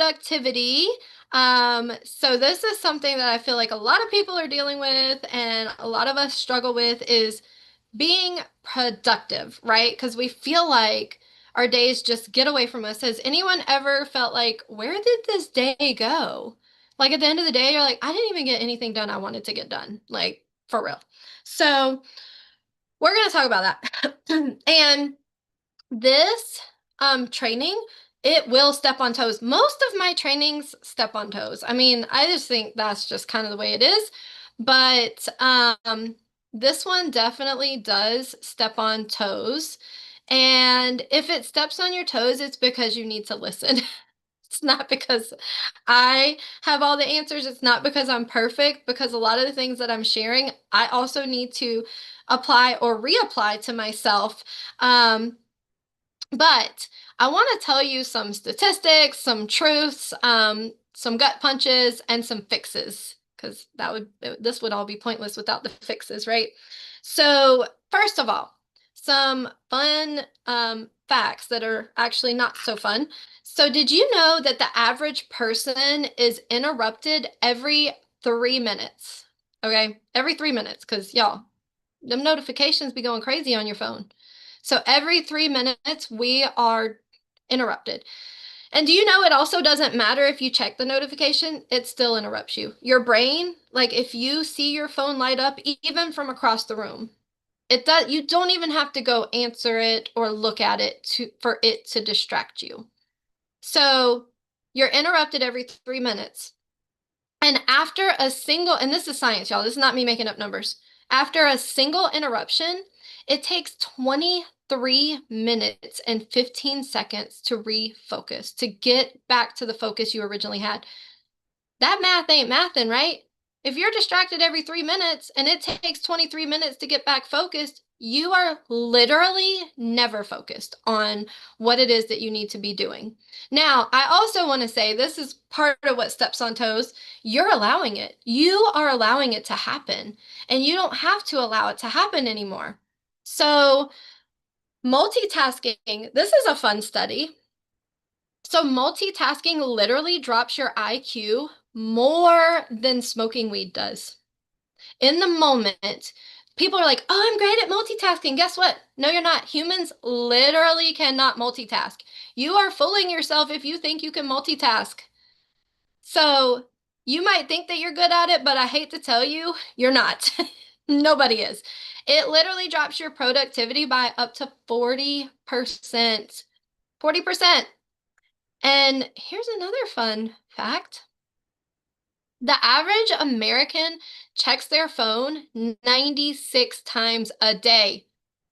productivity. So this is something that I feel like a lot of people are dealing with and a lot of us struggle with is being productive, right? Because we feel like our days just get away from us. Has anyone ever felt like, where did this day go? Like at the end of the day, you're like, I didn't even get anything done I wanted to get done, like for real. So we're going to talk about that. And this training, it will step on toes. Most of my trainings step on toes. I mean, I just think that's just kind of the way it is. But this one definitely does step on toes. And if it steps on your toes, it's because you need to listen. It's not because I have all the answers. It's not because I'm perfect, because a lot of the things that I'm sharing, I also need to apply or reapply to myself. But I want to tell you some statistics, some truths, some gut punches, and some fixes, because this would all be pointless without the fixes, right? So first of all, some fun facts that are actually not so fun. So did you know that the average person is interrupted every 3 minutes? Okay, every 3 minutes, because y'all, them notifications be going crazy on your phone. So every 3 minutes, we are interrupted. And do you know it also doesn't matter if you check the notification, it still interrupts you. Your brain, like if you see your phone light up, even from across the room, it does, you don't even have to go answer it or look at it for it to distract you. So you're interrupted every 3 minutes. And after a single, and this is science, y'all, this is not me making up numbers. After a single interruption, it takes 23 minutes and 15 seconds to refocus, to get back to the focus you originally had. That math ain't mathin', right? If you're distracted every 3 minutes and it takes 23 minutes to get back focused, you are literally never focused on what it is that you need to be doing. Now, I also want to say this is part of what steps on toes. You're allowing it. You are allowing it to happen, and you don't have to allow it to happen anymore. So, multitasking, this is a fun study. So multitasking literally drops your IQ more than smoking weed does. In the moment, people are like, oh, I'm great at multitasking. Guess what? No, you're not. Humans literally cannot multitask. You are fooling yourself if you think you can multitask. So you might think that you're good at it, but I hate to tell you, you're not. Nobody is. It literally drops your productivity by up to 40%. 40%. And here's another fun fact. The average American checks their phone 96 times a day.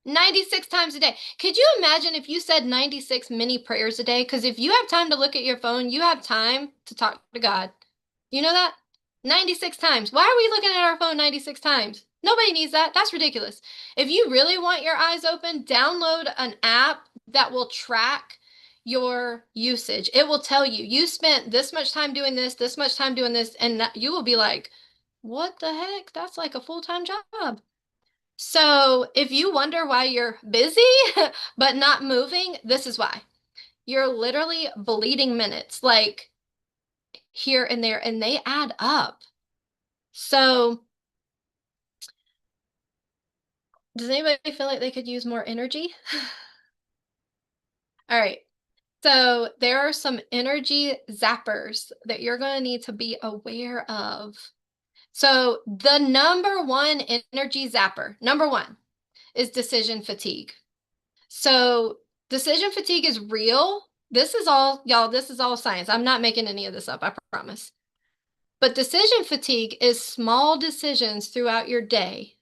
96 times a day. Could you imagine if you said 96 mini prayers a day? Because if you have time to look at your phone, you have time to talk to God. You know that? 96 times. Why are we looking at our phone 96 times? Nobody needs that. That's ridiculous. If you really want your eyes open, download an app that will track your usage. It will tell you, you spent this much time doing this much time doing this, and you will be like, what the heck? That's like a full-time job. So if you wonder why you're busy but not moving, this is why. You're literally bleeding minutes, like here and there, and they add up. So does anybody feel like they could use more energy? All right. So there are some energy zappers that you're going to need to be aware of. So the number one energy zapper, number one, is decision fatigue. So decision fatigue is real. This is all, y'all, this is all science. I'm not making any of this up, I promise. But decision fatigue is small decisions throughout your day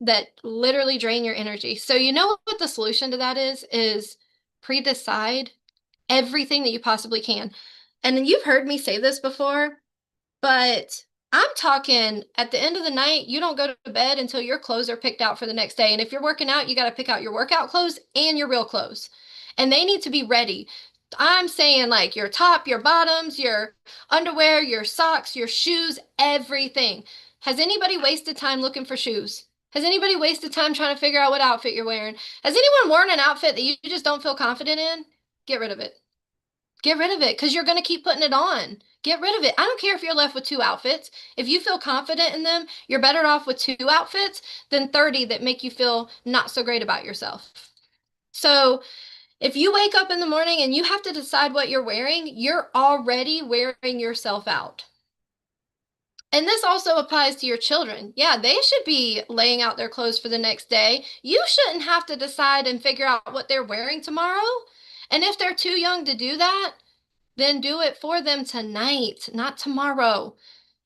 that literally drain your energy. So you know what the solution to that is pre-decide everything that you possibly can. And you've heard me say this before, but I'm talking at the end of the night, you don't go to bed until your clothes are picked out for the next day. And if you're working out, you got to pick out your workout clothes and your real clothes. And they need to be ready. I'm saying like your top, your bottoms, your underwear, your socks, your shoes, everything. Has anybody wasted time looking for shoes? Has anybody wasted time trying to figure out what outfit you're wearing? Has anyone worn an outfit that you just don't feel confident in? Get rid of it. Get rid of it because you're going to keep putting it on. Get rid of it. I don't care if you're left with two outfits. If you feel confident in them, you're better off with two outfits than 30 that make you feel not so great about yourself. So if you wake up in the morning and you have to decide what you're wearing, you're already wearing yourself out. And this also applies to your children. Yeah, they should be laying out their clothes for the next day. You shouldn't have to decide and figure out what they're wearing tomorrow. And if they're too young to do that, then do it for them tonight, not tomorrow.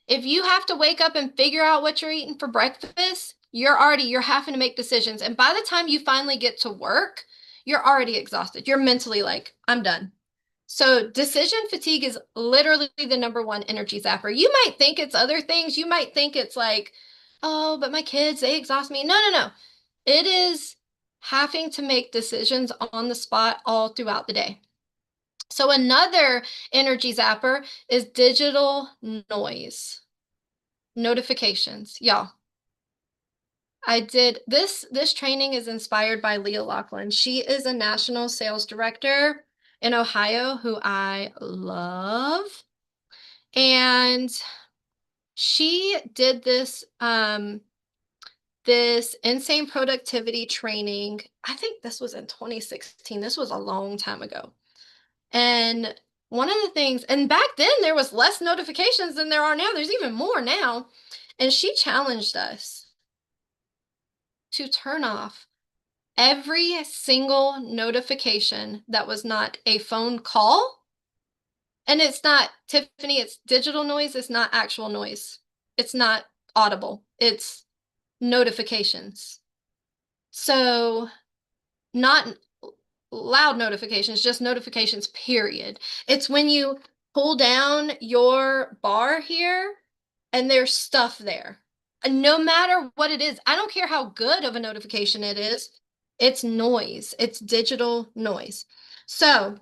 If you have to wake up and figure out what you're eating for breakfast, you're having to make decisions. And by the time you finally get to work, you're already exhausted. You're mentally like, I'm done. So decision fatigue is literally the number one energy zapper. You might think it's other things. You might think it's like, oh, but my kids, they exhaust me. No, no, no. It is having to make decisions on the spot all throughout the day. So another energy zapper is digital noise, notifications. Y'all, I did this training is inspired by Leah Laughlin. She is a national sales director in Ohio who I love. And she did this insane productivity training. I think this was in 2016. This was a long time ago. And one of the things, and back then there was less notifications than there are now. There's even more now. And she challenged us to turn off every single notification that was not a phone call. And it's not, Tiffany, it's digital noise. It's not actual noise. It's not audible. It's notifications. So not loud notifications, just notifications, period. It's when you pull down your bar here and there's stuff there. And no matter what it is, I don't care how good of a notification it is, it's noise, it's digital noise. So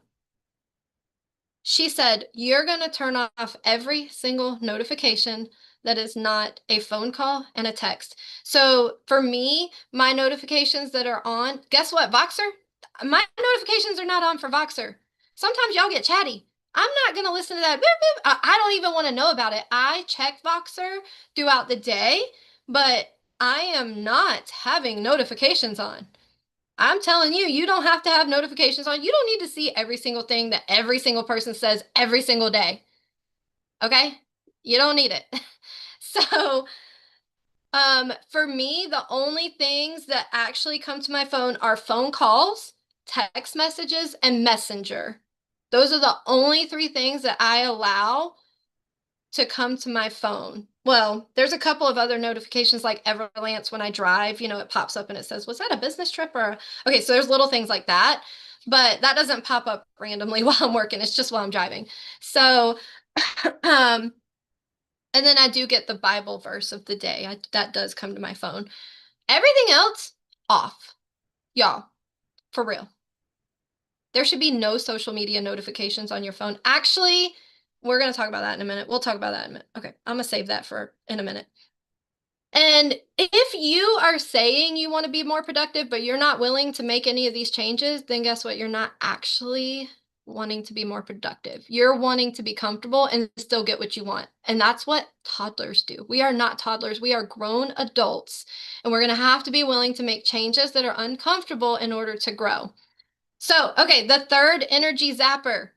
she said, you're going to turn off every single notification that is not a phone call and a text. So for me, my notifications that are on, guess what, Voxer? My notifications are not on for Voxer. Sometimes y'all get chatty. I'm not going to listen to that. Boop, boop. I don't even want to know about it. I check Voxer throughout the day, but I am not having notifications on. I'm telling you, you don't have to have notifications on. You don't need to see every single thing that every single person says every single day. Okay? You don't need it. So, for me, the only things that actually come to my phone are phone calls, text messages, and Messenger. Those are the only three things that I allow to come to my phone. Well, there's a couple of other notifications like Everlance when I drive, it pops up and it says, was that a business trip or, okay, so there's little things like that, but that doesn't pop up randomly while I'm working. It's just while I'm driving. So, and then I do get the Bible verse of the day. That does come to my phone. Everything else off. Y'all, for real. There should be no social media notifications on your phone. Actually, we're going to talk about that in a minute. We'll talk about that in a minute. Okay, I'm going to save that for in a minute. And if you are saying you want to be more productive, but you're not willing to make any of these changes, then guess what? You're not actually wanting to be more productive. You're wanting to be comfortable and still get what you want. And that's what toddlers do. We are not toddlers. We are grown adults. And we're going to have to be willing to make changes that are uncomfortable in order to grow. So, okay, the third energy zapper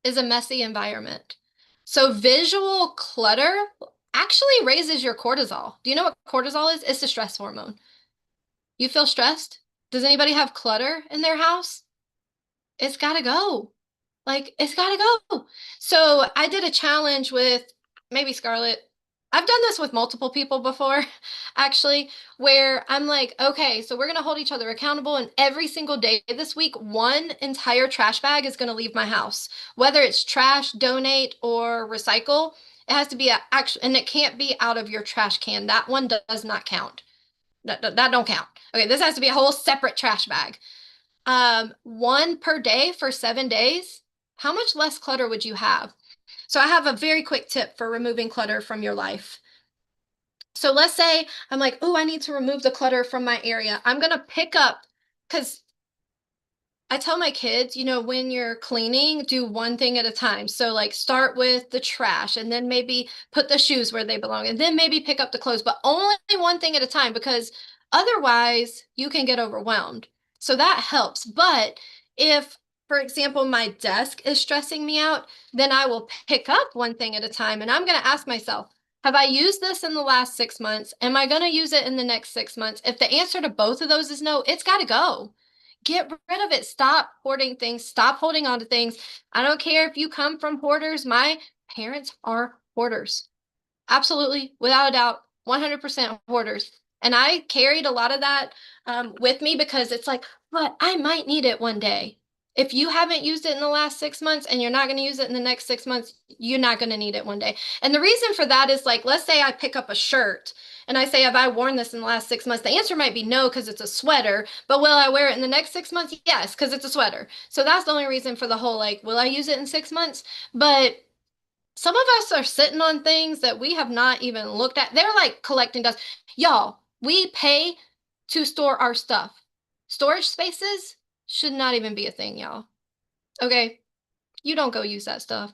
is a messy environment. So visual clutter actually raises your cortisol. Do you know what cortisol is? It's the stress hormone. You feel stressed? Does anybody have clutter in their house? It's got to go. Like, it's got to go. So I did a challenge with maybe Scarlett. I've done this with multiple people before, actually, where I'm like, okay, so we're going to hold each other accountable. And every single day this week, one entire trash bag is going to leave my house. Whether it's trash, donate, or recycle, it has to be actual, and it can't be out of your trash can. That one does not count. That don't count. Okay, this has to be a whole separate trash bag. One per day for 7 days. How much less clutter would you have? So I have a very quick tip for removing clutter from your life. So let's say I'm like, oh, I need to remove the clutter from my area. I'm going to pick up, because I tell my kids, when you're cleaning, do one thing at a time. So, like, start with the trash and then maybe put the shoes where they belong and then maybe pick up the clothes, but only one thing at a time because otherwise you can get overwhelmed. So that helps. But if, for example, my desk is stressing me out, then I will pick up one thing at a time and I'm going to ask myself, have I used this in the last 6 months? Am I going to use it in the next 6 months? If the answer to both of those is no, it's got to go. Get rid of it. Stop hoarding things. Stop holding on to things. I don't care if you come from hoarders. My parents are hoarders. Absolutely, without a doubt, 100% hoarders. And I carried a lot of that with me because it's like, but I might need it one day. If you haven't used it in the last 6 months and you're not going to use it in the next 6 months, you're not going to need it one day. And the reason for that is like, let's say I pick up a shirt and I say, have I worn this in the last 6 months? The answer might be no, because it's a sweater. But will I wear it in the next 6 months? Yes, because it's a sweater. So that's the only reason for the whole like, will I use it in 6 months? But some of us are sitting on things that we have not even looked at. They're like collecting dust. Y'all, we pay to store our stuff. Storage spaces should not even be a thing, y'all. Okay? You don't go use that stuff.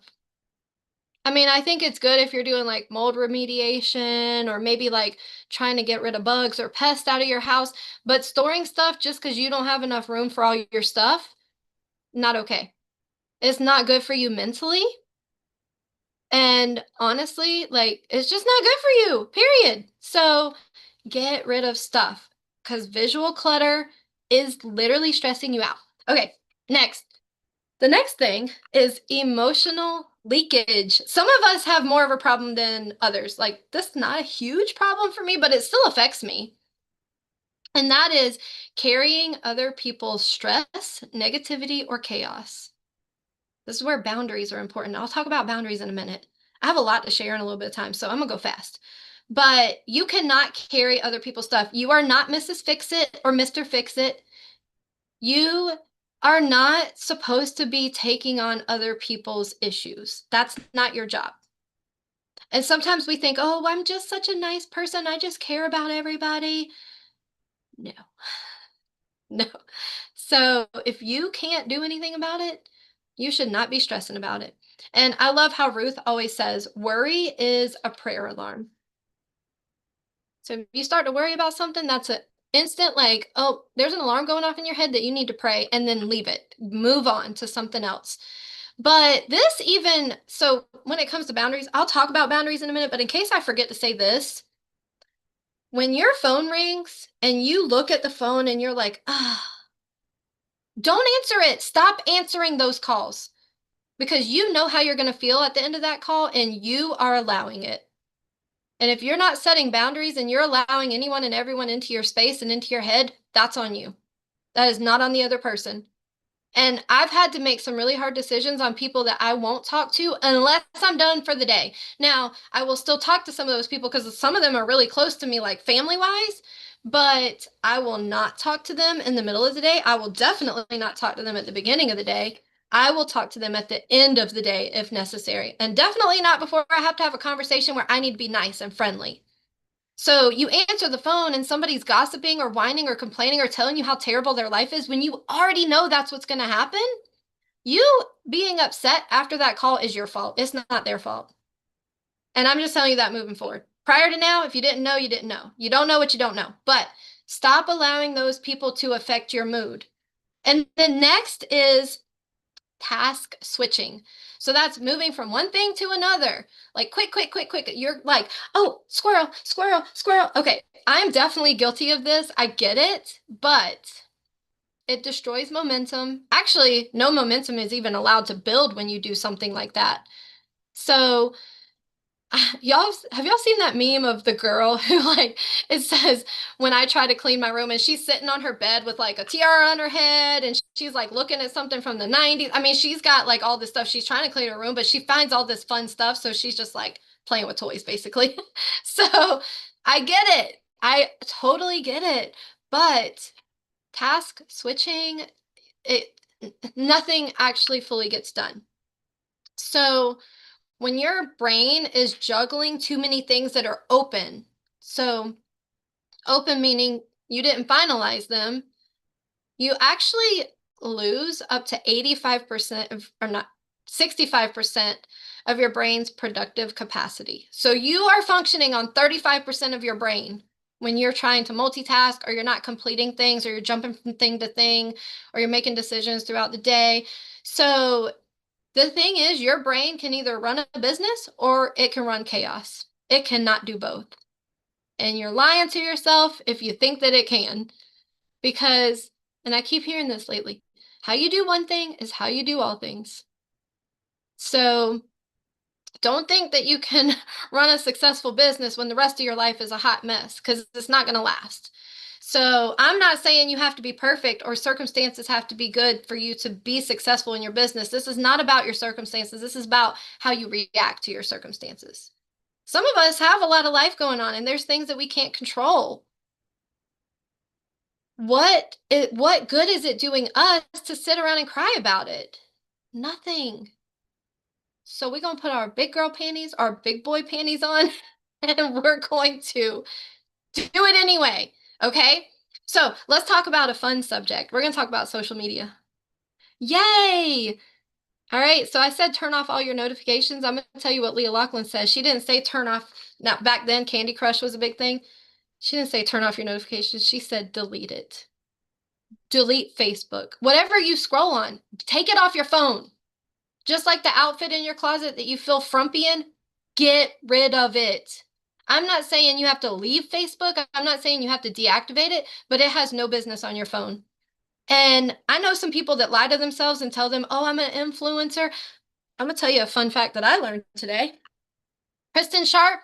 I mean, I think it's good if you're doing like mold remediation or maybe like trying to get rid of bugs or pests out of your house, but storing stuff just because you don't have enough room for all your stuff, not okay. It's not good for you mentally. And honestly, like, it's just not good for you, period. So get rid of stuff because visual clutter is literally stressing you out. Okay, next. The next thing is emotional leakage. Some of us have more of a problem than others. Like, this is not a huge problem for me, but it still affects me. And that is carrying other people's stress, negativity, or chaos. This is where boundaries are important. I'll talk about boundaries in a minute. I have a lot to share in a little bit of time, so I'm gonna go fast. But you cannot carry other people's stuff. You are not Mrs. Fix It or Mr. Fix It. You are not supposed to be taking on other people's issues. That's not your job. And sometimes we think, oh, I'm just such a nice person. I just care about everybody. No, no. So if you can't do anything about it, you should not be stressing about it. And I love how Ruth always says, worry is a prayer alarm. So if you start to worry about something, that's an instant like, oh, there's an alarm going off in your head that you need to pray and then leave it. Move on to something else. But this even, so when it comes to boundaries, I'll talk about boundaries in a minute, but in case I forget to say this, when your phone rings and you look at the phone and you're like, ah, don't answer it. Stop answering those calls because you know how you're going to feel at the end of that call and you are allowing it. And if you're not setting boundaries and you're allowing anyone and everyone into your space and into your head, that's on you. That is not on the other person. And I've had to make some really hard decisions on people that I won't talk to unless I'm done for the day. Now, I will still talk to some of those people because some of them are really close to me, like family wise, but I will not talk to them in the middle of the day. I will definitely not talk to them at the beginning of the day. I will talk to them at the end of the day if necessary, and definitely not before I have to have a conversation where I need to be nice and friendly. So you answer the phone and somebody's gossiping or whining or complaining or telling you how terrible their life is when you already know that's what's going to happen. You being upset after that call is your fault. It's not their fault. And I'm just telling you that moving forward. Prior to now, if you didn't know, you didn't know. You don't know what you don't know. But stop allowing those people to affect your mood. And the next is task switching. So that's moving from one thing to another. Like quick, quick, quick, quick. You're like, oh, squirrel, squirrel, squirrel. Okay, I'm definitely guilty of this. I get it, but it destroys momentum. Actually, no momentum is even allowed to build when you do something like that. So y'all have y'all seen that meme of the girl who like it says when I try to clean my room and she's sitting on her bed with like a tiara on her head and she's like looking at something from the 90s. I mean, she's got like all this stuff. She's trying to clean her room, but she finds all this fun stuff, so she's just like playing with toys basically. So I get it. I totally get it. But task switching, it nothing actually fully gets done. So when your brain is juggling too many things that are open, so open meaning you didn't finalize them, you actually lose up to 85% of, or not, 65% of your brain's productive capacity. So you are functioning on 35% of your brain when you're trying to multitask, or you're not completing things, or you're jumping from thing to thing, or you're making decisions throughout the day. So the thing is, your brain can either run a business or it can run chaos. It cannot do both. And you're lying to yourself if you think that it can. Because, and I keep hearing this lately, how you do one thing is how you do all things. So don't think that you can run a successful business when the rest of your life is a hot mess, because it's not going to last. So I'm not saying you have to be perfect or circumstances have to be good for you to be successful in your business. This is not about your circumstances. This is about how you react to your circumstances. Some of us have a lot of life going on, and there's things that we can't control. What good is it doing us to sit around and cry about it? Nothing. So we're going to put our big girl panties, our big boy panties on, and we're going to do it anyway. Okay? So let's talk about a fun subject. We're going to talk about social media. Yay! All right. So I said turn off all your notifications. I'm going to tell you what Leah Loughlin says. She didn't say turn off. Now, back then, Candy Crush was a big thing. She didn't say turn off your notifications. She said delete it. Delete Facebook. Whatever you scroll on, take it off your phone. Just like the outfit in your closet that you feel frumpy in, get rid of it. I'm not saying you have to leave Facebook. I'm not saying you have to deactivate it, but it has no business on your phone. And I know some people that lie to themselves and tell them, oh, I'm an influencer. I'm going to tell you a fun fact that I learned today. Kristen Sharp,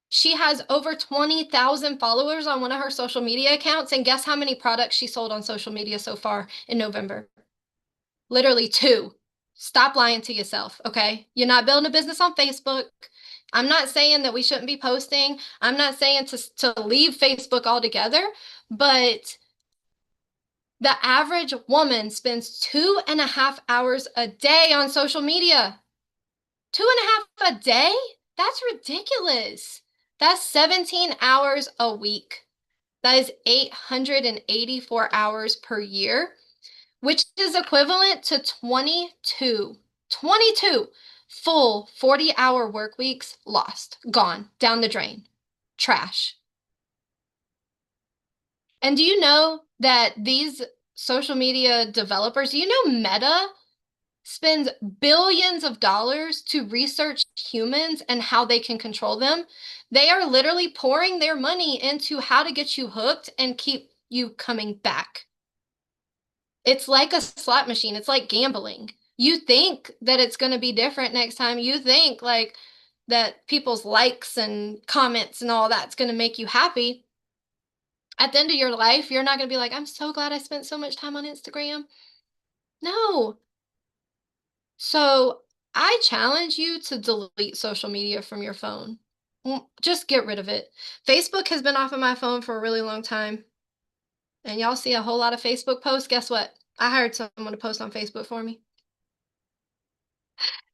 she has over 20,000 followers on one of her social media accounts. And guess how many products she sold on social media so far in November? Literally 2. Stop lying to yourself, okay? You're not building a business on Facebook. I'm not saying that we shouldn't be posting. I'm not saying to leave Facebook altogether, but the average woman spends 2.5 hours a day on social media. 2.5 a day? That's ridiculous. That's 17 hours a week. That is 884 hours per year, which is equivalent to 22 full 40-hour work weeks lost, gone, down the drain, trash. And do you know that these social media developers, do you know Meta spends billions of dollars to research humans and how they can control them? They are literally pouring their money into how to get you hooked and keep you coming back. It's like a slot machine. It's like gambling. You think that it's going to be different next time. You think like that people's likes and comments and all that's going to make you happy. At the end of your life, you're not going to be like, I'm so glad I spent so much time on Instagram. No. So I challenge you to delete social media from your phone. Just get rid of it. Facebook has been off of my phone for a really long time. And y'all see a whole lot of Facebook posts. Guess what? I hired someone to post on Facebook for me.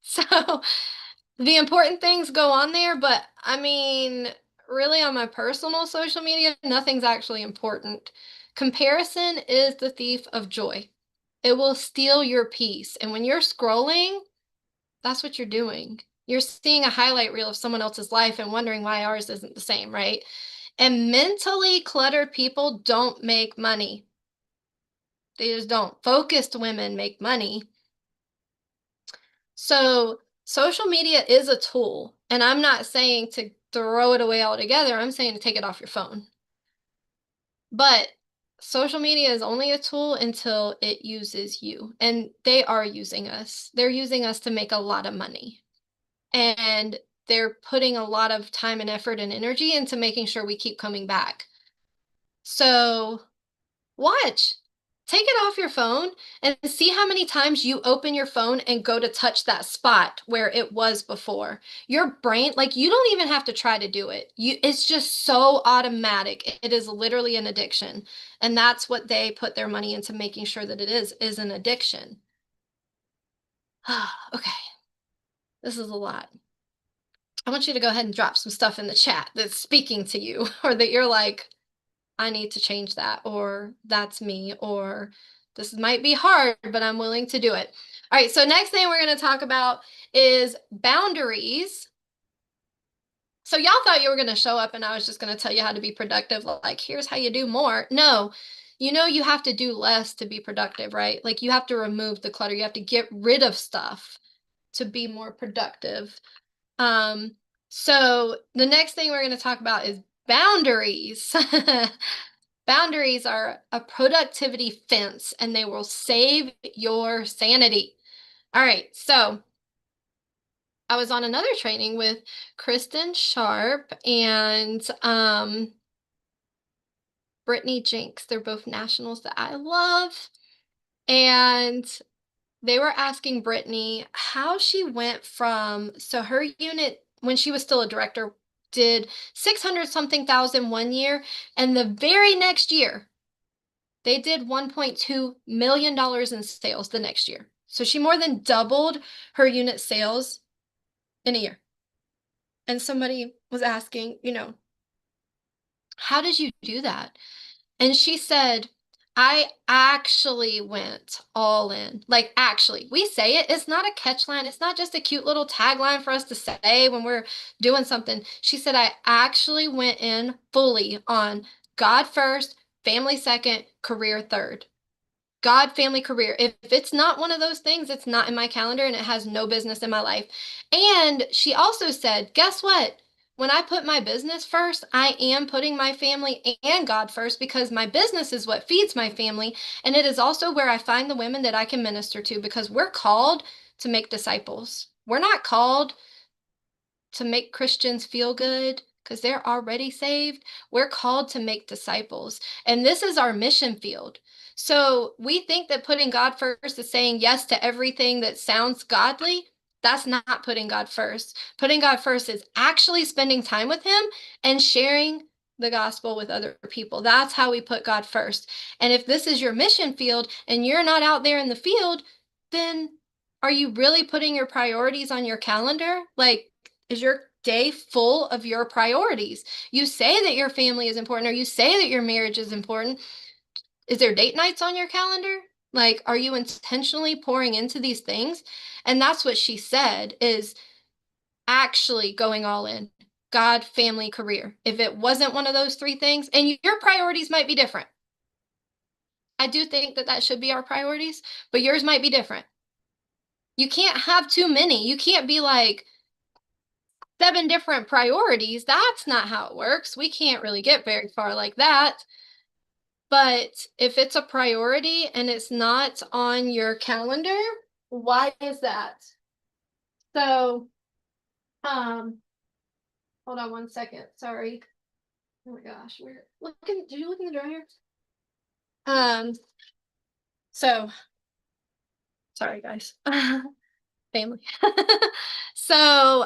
So the important things go on there, but I mean, really on my personal social media, nothing's actually important. Comparison is the thief of joy. It will steal your peace. And when you're scrolling, that's what you're doing. You're seeing a highlight reel of someone else's life and wondering why ours isn't the same, right? And mentally cluttered people don't make money. They just don't. Focused women make money. So social media is a tool, and I'm not saying to throw it away altogether. I'm saying to take it off your phone. But social media is only a tool until it uses you, and they are using us. They're using us to make a lot of money, and they're putting a lot of time and effort and energy into making sure we keep coming back. So watch. Take it off your phone and see how many times you open your phone and go to touch that spot where it was before. Your brain, like you don't even have to try to do it. It's just so automatic. It is literally an addiction. And that's what they put their money into making sure that it is an addiction. Okay. This is a lot. I want you to go ahead and drop some stuff in the chat that's speaking to you, or that you're like, I need to change that, or that's me, or This might be hard, but I'm willing to do it. All right, so next thing we're going to talk about is boundaries. So y'all thought you were going to show up and I was just going to tell you how to be productive. Like, here's how you do more. No, you have to do less to be productive, right? Like, you have to remove the clutter. You have to get rid of stuff to be more productive. Um, so the next thing we're going to talk about is boundaries. Boundaries are a productivity fence and they will save your sanity. All right, so I was on another training with Kristen Sharp and Brittany Jinks. They're both nationals that I love. And they were asking Brittany how she went from, so her unit, when she was still a director, did 600 something thousand one year. And the very next year, they did $1.2 million in sales the next year. So she more than doubled her unit sales in a year. And somebody was asking, how did you do that? And she said, I actually went all in. Like, actually, we say it. It's not a catch line. It's not just a cute little tagline for us to say when we're doing something. She said, I actually went in fully on God first, family second, career third. God, family, career. If it's not one of those things, it's not in my calendar and it has no business in my life. And she also said, guess what? When I put my business first, I am putting my family and God first because my business is what feeds my family. And it is also where I find the women that I can minister to because we're called to make disciples. We're not called to make Christians feel good because they're already saved. We're called to make disciples. And this is our mission field. So we think that putting God first is saying yes to everything that sounds godly. That's not putting God first. Putting God first is actually spending time with Him and sharing the gospel with other people. That's how we put God first. And if this is your mission field and you're not out there in the field, then are you really putting your priorities on your calendar? Like, is your day full of your priorities? You say that your family is important, or you say that your marriage is important. Is there date nights on your calendar? Like, are you intentionally pouring into these things? And that's what she said is actually going all in. God, family, career. If it wasn't one of those three things, and your priorities might be different. I do think that that should be our priorities, but yours might be different. You can't have too many. You can't be like, 7 different priorities. That's not how it works. We can't really get very far like that. But if it's a priority and it's not on your calendar, why is that? So, hold on one second. Sorry. Oh my gosh, we're looking. Did you look in the dryer? Um, so sorry guys. Family. So,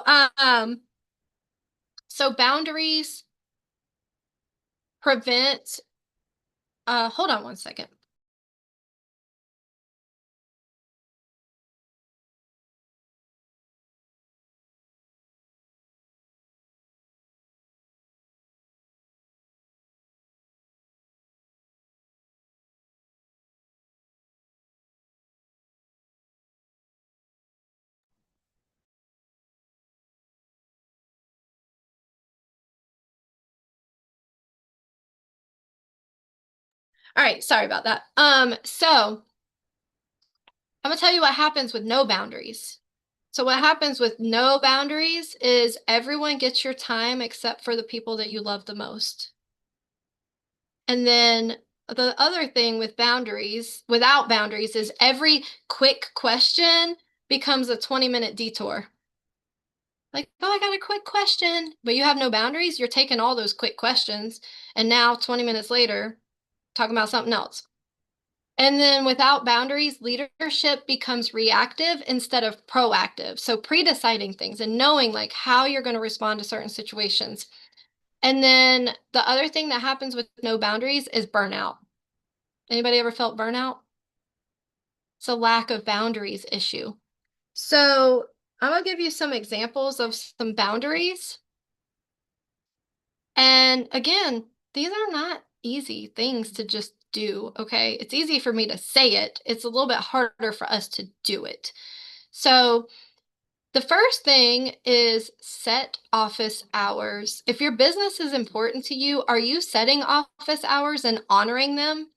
so boundaries prevent, hold on one second. All right, sorry about that. So I'm gonna tell you what happens with no boundaries. So what happens with no boundaries is everyone gets your time except for the people that you love the most. And then the other thing with boundaries, without boundaries, is every quick question becomes a 20-minute detour. Like, oh, I got a quick question. But you have no boundaries, you're taking all those quick questions. And now 20 minutes later, talking about something else. And then without boundaries, leadership becomes reactive instead of proactive. So pre-deciding things and knowing like how you're going to respond to certain situations. And then the other thing that happens with no boundaries is burnout. Anybody ever felt burnout? It's a lack of boundaries issue. So I'm going to give you some examples of some boundaries. And again, these are not easy things to just do, okay? It's easy for me to say it. It's a little bit harder for us to do it. So, the first thing is set office hours. If your business is important to you, are you setting office hours and honoring them?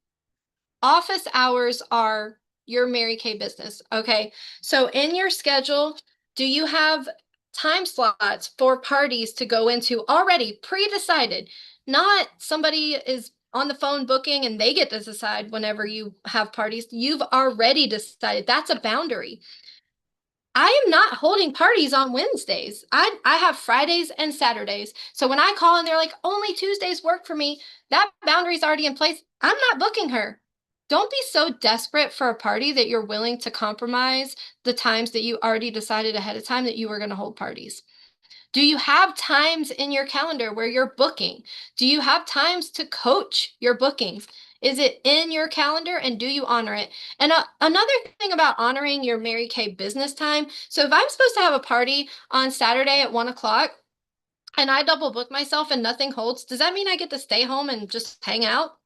Office hours are your Mary Kay business, okay? So in your schedule, do you have time slots for parties to go into already pre-decided? Not somebody is on the phone booking and they get to decide whenever you have parties. You've already decided. That's a boundary. I am not holding parties on Wednesdays. I have Fridays and Saturdays. So when I call and they're like, only Tuesdays work for me, that boundary's already in place. I'm not booking her. Don't be so desperate for a party that you're willing to compromise the times that you already decided ahead of time that you were going to hold parties. Do you have times in your calendar where you're booking? Do you have times to coach your bookings? Is it in your calendar and do you honor it? And another thing about honoring your Mary Kay business time. So if I'm supposed to have a party on Saturday at 1 o'clock and I double book myself and nothing holds, does that mean I get to stay home and just hang out?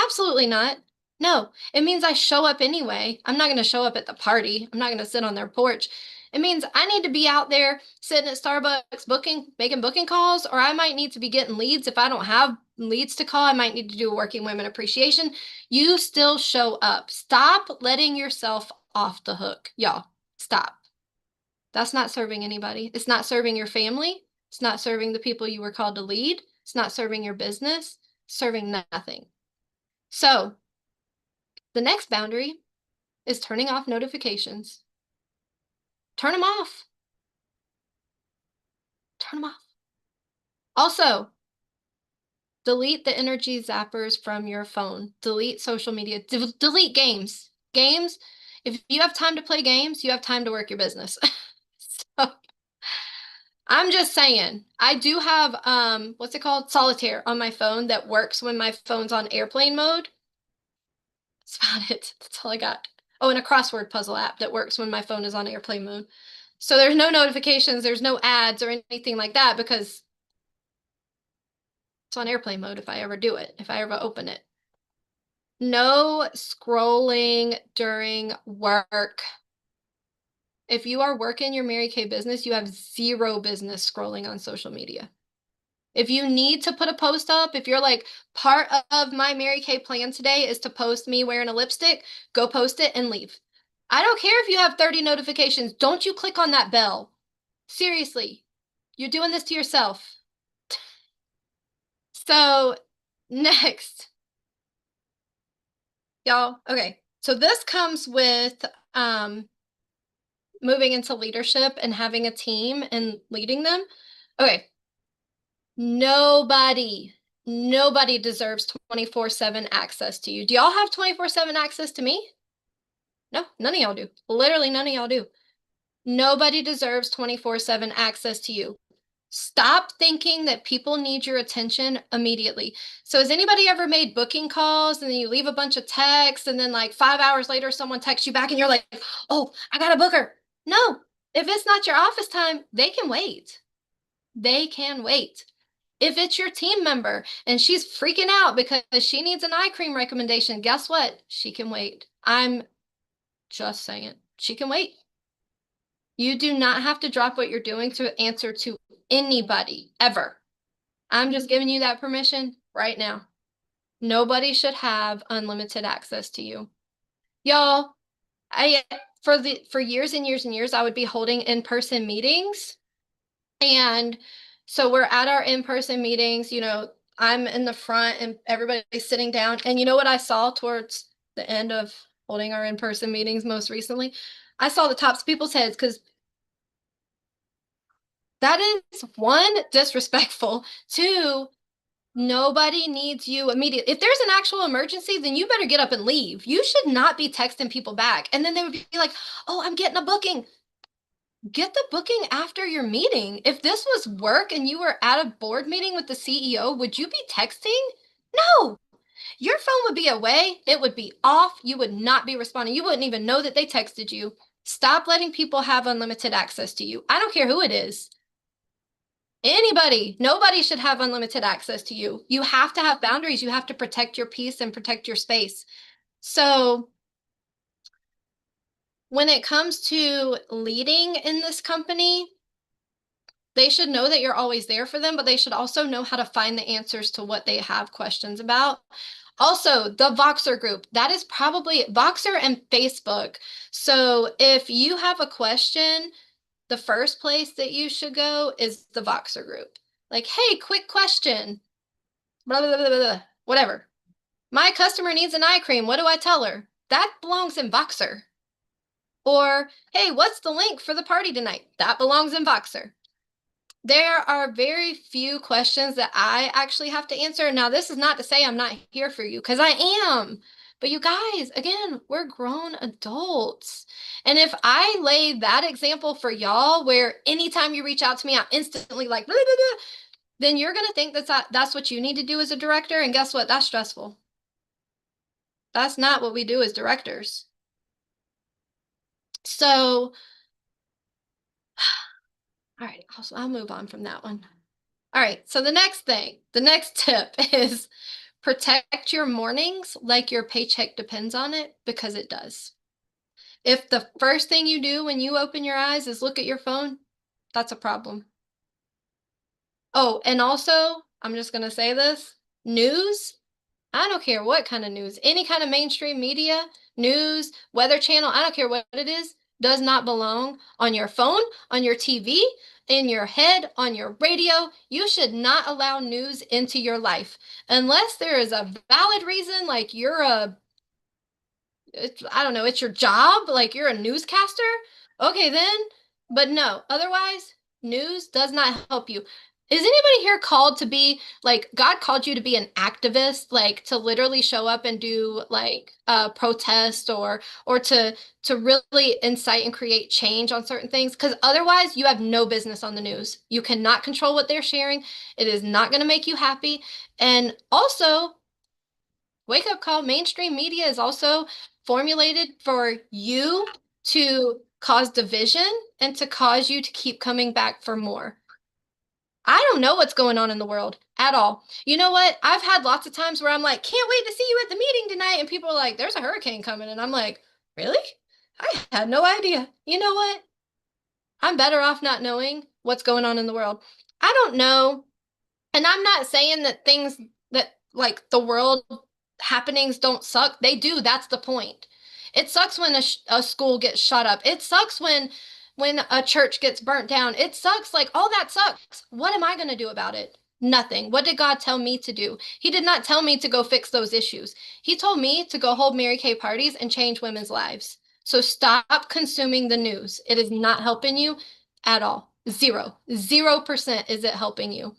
Absolutely not. No, it means I show up anyway. I'm not going to show up at the party. I'm not going to sit on their porch. It means I need to be out there sitting at Starbucks booking, making booking calls, or I might need to be getting leads. If I don't have leads to call, I might need to do a working women appreciation. You still show up. Stop letting yourself off the hook. Y'all, stop. That's not serving anybody. It's not serving your family. It's not serving the people you were called to lead. It's not serving your business. It's serving nothing. So the next boundary is turning off notifications. Turn them off. Turn them off. Also, delete the energy zappers from your phone. Delete social media. Delete games. Games, if you have time to play games, you have time to work your business. So I'm just saying, I do have what's it called? Solitaire on my phone that works when my phone's on airplane mode. That's about it. That's all I got. Oh, and a crossword puzzle app that works when my phone is on airplane mode. So there's no notifications, there's no ads or anything like that because it's on airplane mode if I ever do it, if I ever open it. No scrolling during work. If you are working your Mary Kay business, you have zero business scrolling on social media. If you need to put a post up, if you're like, part of my Mary Kay plan today is to post me wearing a lipstick, go post it and leave. I don't care if you have 30 notifications. Don't you click on that bell. Seriously, you're doing this to yourself. So next, y'all, okay. So this comes with moving into leadership and having a team and leading them. Okay. Nobody deserves 24/7 access to you. Do y'all have 24/7 access to me? No, none of y'all do. Literally none of y'all do. Nobody deserves 24/7 access to you. Stop thinking that people need your attention immediately. So has anybody ever made booking calls and then you leave a bunch of texts and then like 5 hours later someone texts you back and you're like, oh, I got a booker. No, if it's not your office time, they can wait. They can wait. If it's your team member and she's freaking out because she needs an eye cream recommendation, guess what? She can wait. I'm just saying, she can wait. You do not have to drop what you're doing to answer to anybody ever. I'm just giving you that permission right now. Nobody should have unlimited access to you. Y'all, for years and years and years, I would be holding in-person meetings. And so we're at our in-person meetings, I'm in the front and everybody's sitting down. And you know what I saw towards the end of holding our in-person meetings most recently? I saw the tops of people's heads because that is one, disrespectful. Two, nobody needs you immediately. If there's an actual emergency, then you better get up and leave. You should not be texting people back. And then they would be like, oh, I'm getting a booking. Get the booking after your meeting. If this was work and you were at a board meeting with the CEO, would you be texting? No. Your phone would be away. It would be off. You would not be responding. You wouldn't even know that they texted you. Stop letting people have unlimited access to you. I don't care who it is. Anybody, nobody should have unlimited access to you. You have to have boundaries. You have to protect your peace and protect your space. So when it comes to leading in this company, they should know that you're always there for them, but they should also know how to find the answers to what they have questions about. Also, the Voxer group, that is probably Voxer and Facebook. So if you have a question, the first place that you should go is the Voxer group. Like, hey, quick question, blah, blah, blah, blah, blah, whatever. My customer needs an eye cream. What do I tell her? That belongs in Voxer. Or, hey, what's the link for the party tonight? That belongs in Voxer. There are very few questions that I actually have to answer. Now, this is not to say I'm not here for you, because I am. But you guys, again, we're grown adults. And if I lay that example for y'all, where anytime you reach out to me, I'm instantly like, blah, blah, blah, then you're going to think that's what you need to do as a director. And guess what? That's stressful. That's not what we do as directors. So, all right, I'll move on from that one. All right, so the next tip is protect your mornings like your paycheck depends on it, because it does. If the first thing you do when you open your eyes is look at your phone, that's a problem. Oh, and also, I'm just going to say this, news, I don't care what kind of news, any kind of mainstream media, news, Weather Channel, I don't care what it is, does not belong on your phone, on your TV, in your head, on your radio. You should not allow news into your life unless there is a valid reason, like I don't know, it's your job, like you're a newscaster. Okay, then, but no, otherwise, news does not help you. Is anybody here called to be like, God called you to be an activist, like to literally show up and do like a protest, or to really incite and create change on certain things? Because otherwise, you have no business on the news. You cannot control what they're sharing. It is not going to make you happy. And also, wake up call, mainstream media is also formulated for you to cause division and to cause you to keep coming back for more. I don't know what's going on in the world at all. You know what? I've had lots of times where I'm like, can't wait to see you at the meeting tonight. And people are like, there's a hurricane coming. And I'm like, really? I had no idea. You know what? I'm better off not knowing what's going on in the world. I don't know. And I'm not saying that things that like the world happenings don't suck. They do. That's the point. It sucks when a school gets shut up. It sucks when a church gets burnt down. It sucks. Like all that sucks. What am I going to do about it? Nothing. What did God tell me to do? He did not tell me to go fix those issues. He told me to go hold Mary Kay parties and change women's lives. So stop consuming the news. It is not helping you at all. 0% is it helping you.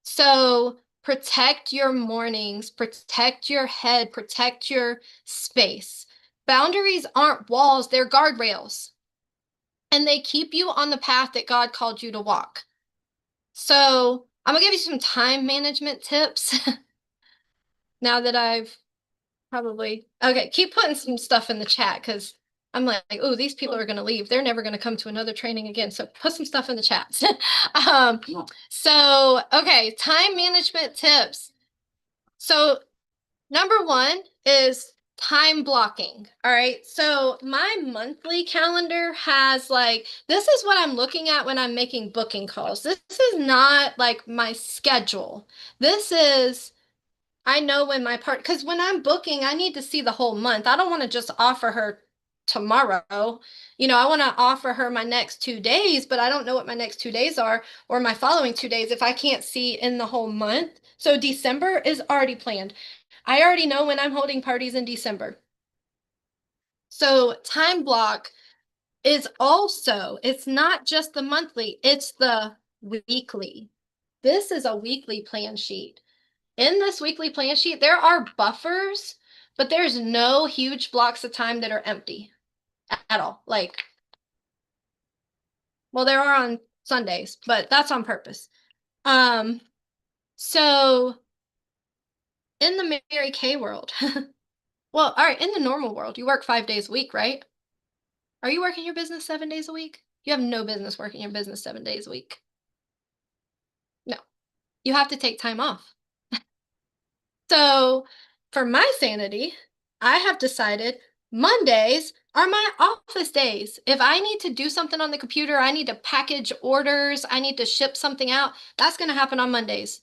So protect your mornings, protect your head, protect your space. Boundaries aren't walls, they're guardrails. And they keep you on the path that God called you to walk. So I'm gonna give you some time management tips now that I've okay, keep putting some stuff in the chat, because I'm like, oh, these people are going to leave. They're never going to come to another training again. So put some stuff in the chat. So, okay, time management tips. So number one is time blocking. All right. So my monthly calendar has like, this is what I'm looking at when I'm making booking calls. This is not like my schedule. This is, I know when my because when I'm booking, I need to see the whole month. I don't want to just offer her tomorrow. You know, I want to offer her my next 2 days, but I don't know what my next 2 days are, or my following 2 days if I can't see in the whole month. So December is already planned. I already know when I'm holding parties in December. So time block is also, it's not just the monthly, it's the weekly. This is a weekly plan sheet. In this weekly plan sheet, there are buffers, but there's no huge blocks of time that are empty at all. Like, well, there are on Sundays, but that's on purpose. So in the Mary Kay world, well, all right, in the normal world, you work 5 days a week, right? Are you working your business 7 days a week? You have no business working your business 7 days a week. you have to take time off. So for my sanity, I have decided Mondays are my office days. If I need to do something on the computer, I need to package orders, I need to ship something out, that's going to happen on Mondays,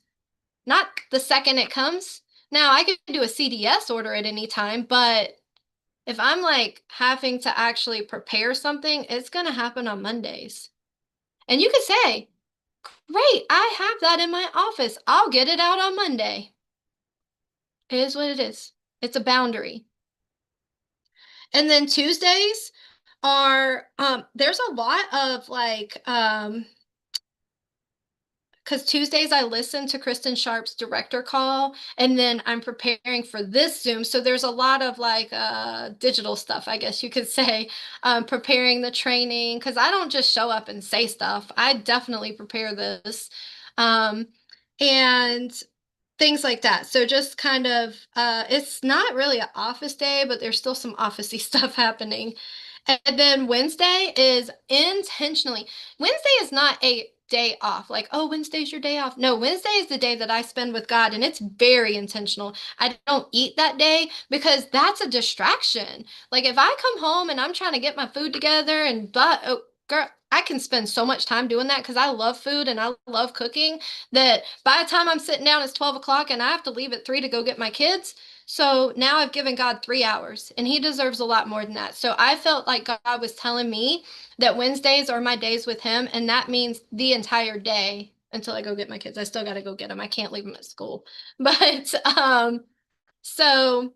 not the second it comes. Now, I can do a CDS order at any time, but if I'm like having to actually prepare something, it's going to happen on Mondays. And you could say, great, I have that in my office. I'll get it out on Monday. It is what it is. It's a boundary. And then Tuesdays are there's a lot of like because Tuesdays I listen to Kristen Sharp's director call, and then I'm preparing for this Zoom. So there's a lot of like digital stuff, I guess you could say, preparing the training because I don't just show up and say stuff. I definitely prepare this. Um, and things like that. So just kind of it's not really an office day, but there's still some officey stuff happening. And then Wednesday is intentionally. Wednesday is not a day off. Like, oh, Wednesday's your day off. No, Wednesday is the day that I spend with God, and it's very intentional. I don't eat that day because that's a distraction. Like if I come home and I'm trying to get my food together and but oh, girl, I can spend so much time doing that because I love food and I love cooking that by the time I'm sitting down, it's 12 o'clock and I have to leave at 3 to go get my kids. So now I've given God 3 hours and he deserves a lot more than that. So I felt like God was telling me that Wednesdays are my days with him. And that means the entire day until I go get my kids. I still got to go get them. I can't leave them at school. But so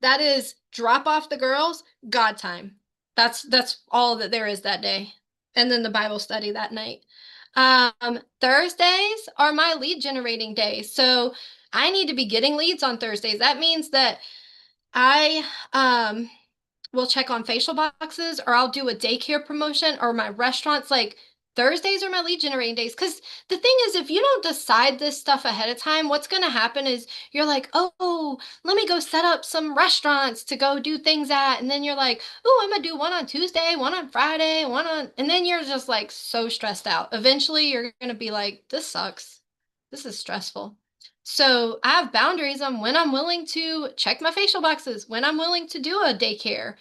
that is drop off the girls, God time. That's all that there is that day. And then the Bible study that night. Thursdays are my lead generating days. So I need to be getting leads on Thursdays. That means that I will check on facial boxes or I'll do a daycare promotion or my restaurants. Like Thursdays are my lead generating days. Because the thing is, if you don't decide this stuff ahead of time, what's going to happen is you're like, oh, let me go set up some restaurants to go do things at. And then you're like, oh, I'm going to do one on Tuesday, one on Friday, and then you're just like so stressed out. Eventually, you're going to be like, this sucks. This is stressful. So I have boundaries on when I'm willing to check my facial boxes, when I'm willing to do a daycare.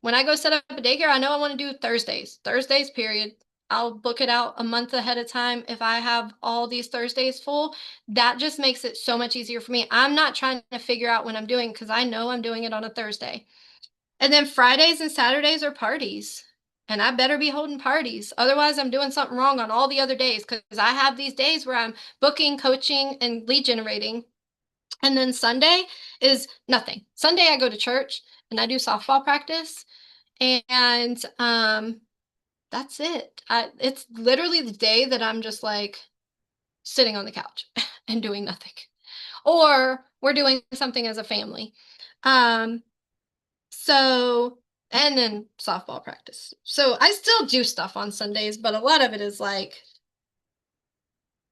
When I go set up a daycare, I know I want to do Thursdays. Thursdays, period. I'll book it out a month ahead of time. If I have all these Thursdays full, that just makes it so much easier for me. I'm not trying to figure out when I'm doing because I know I'm doing it on a Thursday. And then Fridays and Saturdays are parties. And I better be holding parties. Otherwise, I'm doing something wrong on all the other days because I have these days where I'm booking, coaching, and lead generating. And then Sunday is nothing. Sunday, I go to church and I do softball practice. And that's it. It's literally the day that I'm just like sitting on the couch and doing nothing. Or we're doing something as a family. Um, so, and then softball practice. So I still do stuff on Sundays, but a lot of it is like,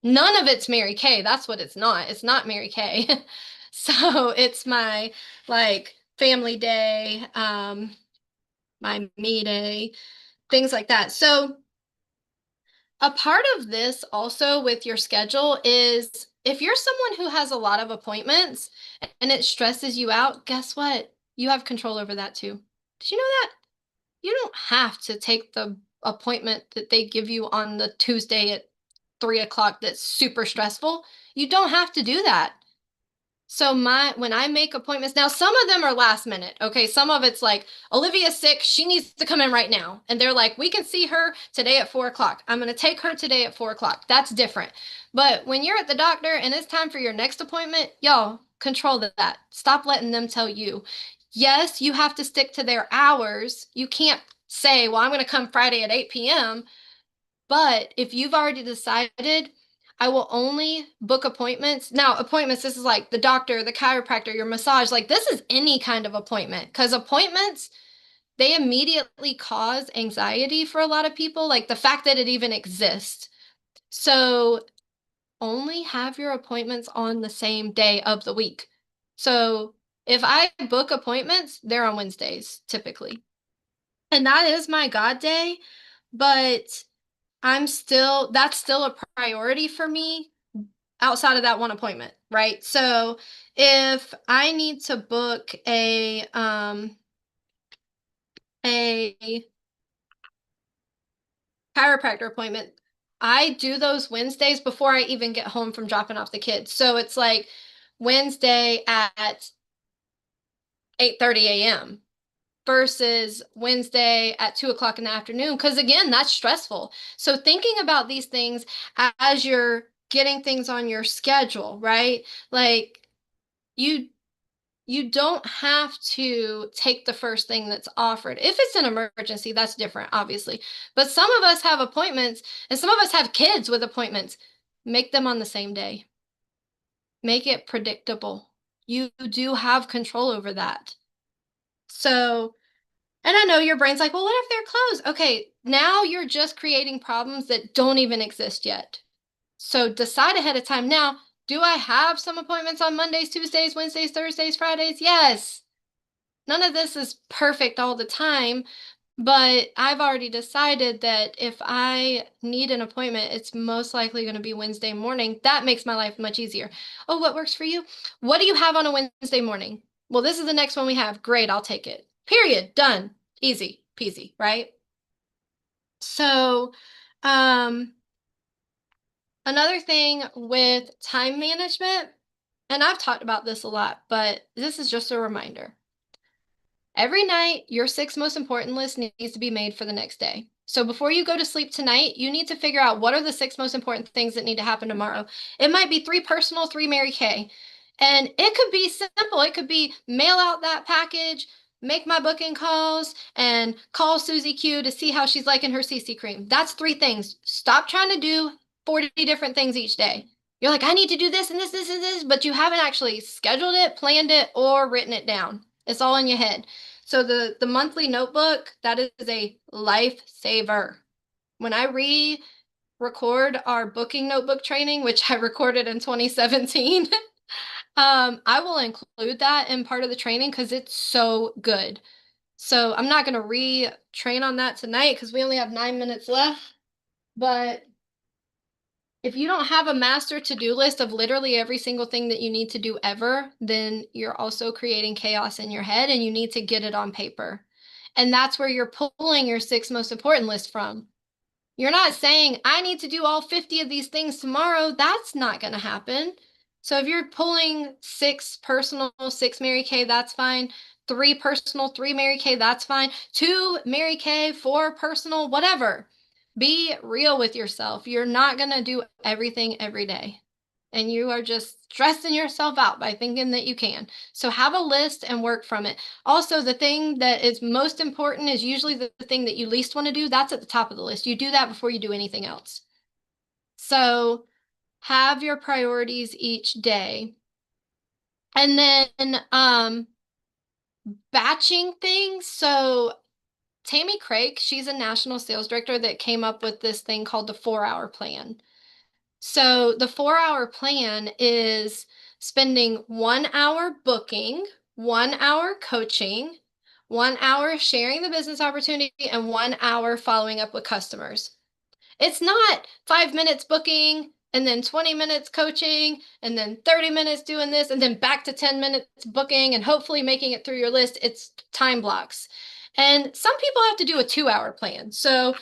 none of it's Mary Kay. That's what it's not. It's not Mary Kay. So it's my like family day, my me day, things like that. So a part of this also with your schedule is if you're someone who has a lot of appointments and it stresses you out, guess what? You have control over that too. Did you know that? You don't have to take the appointment that they give you on the Tuesday at 3 o'clock that's super stressful. You don't have to do that. So when I make appointments now, some of them are last minute. Okay, some of it's like Olivia's sick, she needs to come in right now, and they're like, we can see her today at 4 o'clock. I'm going to take her today at 4 o'clock. That's different. But when you're at the doctor and it's time for your next appointment, y'all control that. Stop letting them tell you. Yes, you have to stick to their hours. You can't say, well, I'm going to come Friday at 8 p.m. But if you've already decided, I will only book appointments. Now, appointments, this is like the doctor, the chiropractor, your massage, like this is any kind of appointment because appointments, they immediately cause anxiety for a lot of people, like the fact that it even exists. So only have your appointments on the same day of the week. So if I book appointments, they're on Wednesdays typically. And that is my God day, but that's still a priority for me outside of that one appointment, right? So if I need to book a chiropractor appointment, I do those Wednesdays before I even get home from dropping off the kids. So it's like Wednesday at 8:30 a.m. versus Wednesday at 2 o'clock in the afternoon. Because again, that's stressful. So thinking about these things as you're getting things on your schedule, right? Like you you don't have to take the first thing that's offered. If it's an emergency, that's different, obviously. But some of us have appointments and some of us have kids with appointments. Make them on the same day. Make it predictable. You do have control over that. So, and I know your brain's like, well, what if they're closed? Okay, now you're just creating problems that don't even exist yet. So decide ahead of time. Now, do I have some appointments on Mondays, Tuesdays, Wednesdays, Thursdays, Fridays? Yes. None of this is perfect all the time, but I've already decided that if I need an appointment, it's most likely going to be Wednesday morning. That makes my life much easier. Oh, what works for you? What do you have on a Wednesday morning? Well, this is the next one we have. Great, I'll take it. Period. Done. Easy peasy, right? So, um, another thing with time management, and I've talked about this a lot, but this is just a reminder. Every night, your six most important list needs to be made for the next day. So before you go to sleep tonight, you need to figure out what are the six most important things that need to happen tomorrow. It might be three personal, three Mary Kay. And it could be simple. It could be mail out that package, make my booking calls, and call Susie Q to see how she's liking her CC cream. That's three things. Stop trying to do 40 different things each day. You're like, I need to do this and this, this, and this, but you haven't actually scheduled it, planned it, or written it down. It's all in your head. So the monthly notebook, that is a lifesaver. When I re-record our booking notebook training, which I recorded in 2017, I will include that in part of the training because it's so good. So I'm not going to re-train on that tonight because we only have 9 minutes left. But if you don't have a master to-do list of literally every single thing that you need to do ever, then you're also creating chaos in your head and you need to get it on paper. And that's where you're pulling your six most important list from. You're not saying, I need to do all 50 of these things tomorrow. That's not going to happen. So if you're pulling six personal, six Mary Kay, that's fine. Three personal, three Mary Kay, that's fine. Two Mary Kay, four personal, whatever. Be real with yourself. You're not going to do everything every day. And you are just stressing yourself out by thinking that you can. So have a list and work from it. Also, the thing that is most important is usually the thing that you least want to do. That's at the top of the list. You do that before you do anything else. So have your priorities each day. And then batching things. So Tammy Craig, she's a national sales director that came up with this thing called the 4-hour plan. So the 4-hour plan is spending 1 hour booking, 1 hour coaching, 1 hour sharing the business opportunity, and 1 hour following up with customers. It's not 5 minutes booking and then 20 minutes coaching and then 30 minutes doing this and then back to 10 minutes booking and hopefully making it through your list. It's time blocks. And some people have to do a 2-hour plan. So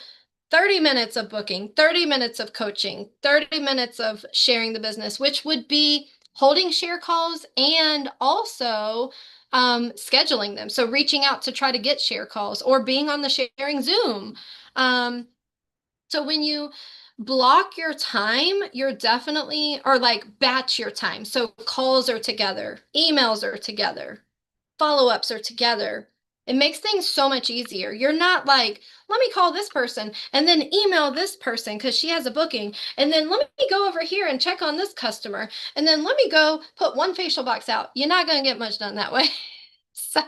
30 minutes of booking, 30 minutes of coaching, 30 minutes of sharing the business, which would be holding share calls and also scheduling them. So reaching out to try to get share calls or being on the sharing Zoom. So when you block your time, you're definitely, or like batch your time. So calls are together, emails are together, follow-ups are together. It makes things so much easier. You're not like, let me call this person and then email this person because she has a booking. And then let me go over here and check on this customer. And then let me go put one facial box out. You're not going to get much done that way. So